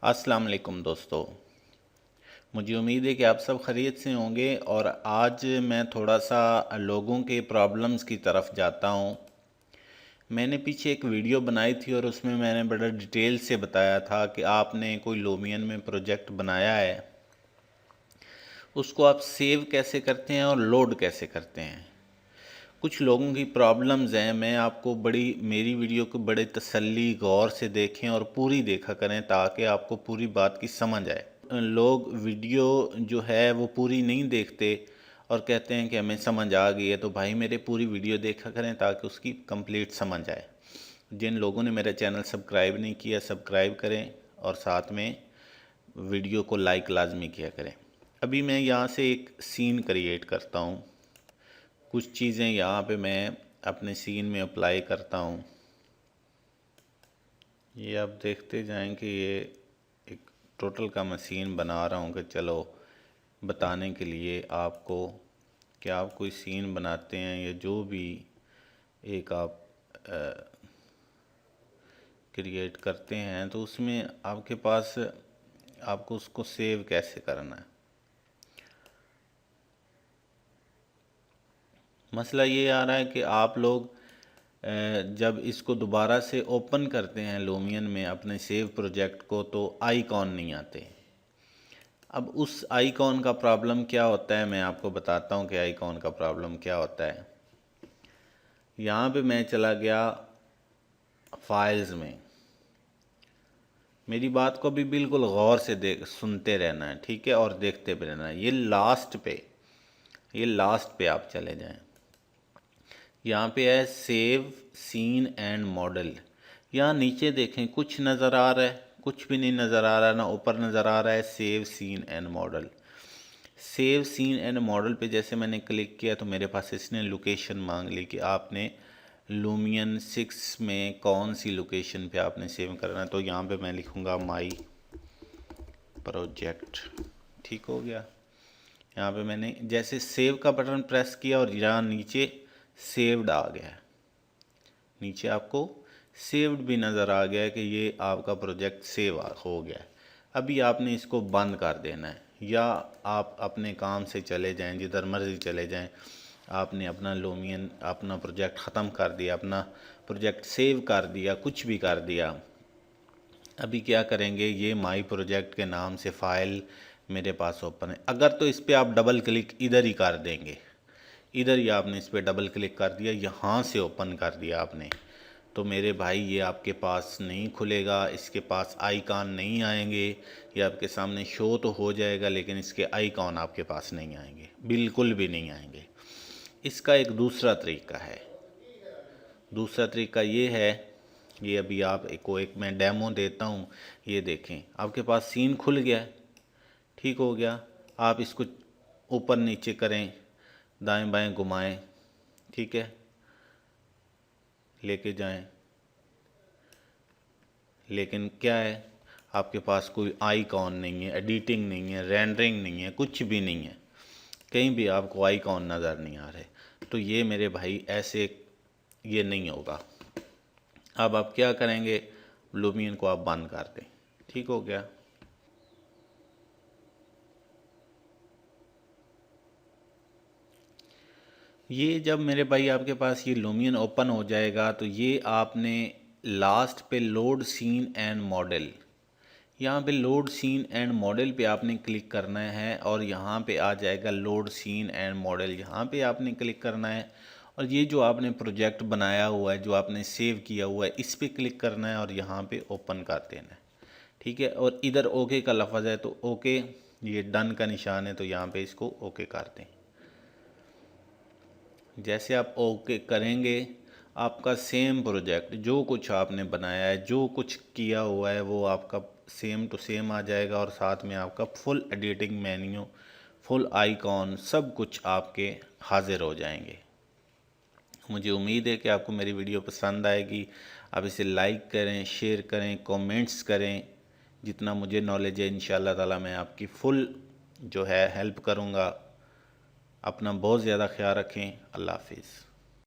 अस्सलाम वालेकुम दोस्तों। मुझे उम्मीद है कि आप सब खैरियत से होंगे और आज मैं थोड़ा सा लोगों के प्रॉब्लम्स की तरफ जाता हूँ। मैंने पीछे एक वीडियो बनाई थी और उसमें मैंने बड़ा डिटेल से बताया था कि आपने कोई लूमियन में प्रोजेक्ट बनाया है, उसको आप सेव कैसे करते हैं और लोड कैसे करते हैं। कुछ लोगों की प्रॉब्लम्स हैं, मैं आपको मेरी वीडियो को बड़े तसल्ली गौर से देखें और पूरी देखा करें ताकि आपको पूरी बात की समझ आए। लोग वीडियो जो है वो पूरी नहीं देखते और कहते हैं कि हमें समझ आ गई है, तो भाई मेरे पूरी वीडियो देखा करें ताकि उसकी कंप्लीट समझ आए। जिन लोगों ने मेरा चैनल सब्सक्राइब नहीं किया सब्सक्राइब करें और साथ में वीडियो को लाइक लाजमी किया करें। अभी मैं यहाँ से एक सीन क्रिएट करता हूँ, कुछ चीज़ें यहाँ पे मैं अपने सीन में अप्लाई करता हूँ। ये आप देखते जाएं कि ये एक टोटल का मैं सीन बना रहा हूँ कि चलो बताने के लिए आपको कि आप कोई सीन बनाते हैं या जो भी एक आप क्रिएट करते हैं तो उसमें आपके पास आपको उसको सेव कैसे करना है। मसला ये आ रहा है कि आप लोग जब इसको दोबारा से ओपन करते हैं लूमियन में अपने सेव प्रोजेक्ट को तो आइकॉन नहीं आते। अब उस आइकॉन का प्रॉब्लम क्या होता है मैं आपको बताता हूँ कि आइकॉन का प्रॉब्लम क्या होता है। यहाँ पे मैं चला गया फाइल्स में, मेरी बात को भी बिल्कुल गौर से सुनते रहना है, ठीक है, और देखते भी रहना है। ये लास्ट पे आप चले जाएं, यहाँ पे है सेव सीन एंड मॉडल। यहाँ नीचे देखें कुछ नज़र आ रहा है, कुछ भी नहीं नज़र आ रहा, ना ऊपर नज़र आ रहा है save scene and model. Save scene and model पे जैसे मैंने क्लिक किया तो मेरे पास इसने लोकेशन मांग ली कि आपने लूमियन 6 में कौन सी लोकेशन पे आपने सेव करना है। तो यहाँ पे मैं लिखूँगा माई प्रोजेक्ट, ठीक हो गया। यहाँ पे मैंने जैसे सेव का बटन प्रेस किया और यहाँ नीचे सेव्ड आ गया है, नीचे आपको सेव्ड भी नज़र आ गया है कि ये आपका प्रोजेक्ट सेव हो गया है। अभी आपने इसको बंद कर देना है या आप अपने काम से चले जाएं, जिधर मर्जी चले जाएं। आपने अपना लूमियन अपना प्रोजेक्ट ख़त्म कर दिया, अपना प्रोजेक्ट सेव कर दिया, कुछ भी कर दिया। अभी क्या करेंगे, ये माई प्रोजेक्ट के नाम से फ़ाइल मेरे पास ओपन है। अगर तो इस पर आप डबल क्लिक इधर ही कर देंगे, इधर ही आपने इस पर डबल क्लिक कर दिया, यहाँ से ओपन कर दिया आपने, तो मेरे भाई ये आपके पास नहीं खुलेगा, इसके पास आइकॉन नहीं आएंगे। ये आपके सामने शो तो हो जाएगा लेकिन इसके आइकॉन आपके पास नहीं आएंगे, बिल्कुल भी नहीं आएंगे। इसका एक दूसरा तरीका है, दूसरा तरीका ये है, ये अभी आप एक मैं डेमो देता हूँ। ये देखें आपके पास सीन खुल गया, ठीक हो गया। आप इसको ऊपर नीचे करें, दाएं बाएं घुमाएं, ठीक है, लेके जाएं, लेकिन क्या है आपके पास कोई आइकॉन नहीं है, एडिटिंग नहीं है, रेंडरिंग नहीं है, कुछ भी नहीं है, कहीं भी आपको आइकॉन नज़र नहीं आ रहे। तो ये मेरे भाई ऐसे ये नहीं होगा। अब आप क्या करेंगे, लूमियन को आप बंद कर दें, ठीक हो गया। ये जब मेरे भाई आपके पास ये लूमियन ओपन हो जाएगा तो ये आपने लास्ट पे लोड सीन एंड मॉडल, यहाँ पे लोड सीन एंड मॉडल पे आपने क्लिक करना है और यहाँ पे आ जाएगा लोड सीन एंड मॉडल, यहाँ पे आपने क्लिक करना है और ये जो आपने प्रोजेक्ट बनाया हुआ है, जो आपने सेव किया हुआ है, इस पे क्लिक करना है और यहाँ पे ओपन कर देना है, ठीक है। और इधर ओके का लफ्ज़ है तो ओके, ये डन का निशान है तो यहाँ पे इसको ओके कर दें। जैसे आप ओके करेंगे आपका सेम प्रोजेक्ट जो कुछ आपने बनाया है, जो कुछ किया हुआ है, वो आपका सेम टू सेम आ जाएगा और साथ में आपका full editing menu, full icon, सब कुछ आपके हाजिर हो जाएंगे। मुझे उम्मीद है कि आपको मेरी वीडियो पसंद आएगी। आप इसे लाइक करें, शेयर करें, कमेंट्स करें। जितना मुझे नॉलेज है इंशाअल्लाह ताला मैं आपकी फुल जो है हेल्प करूँगा। अपना बहुत ज़्यादा ख्याल रखें। अल्लाह हाफिज़।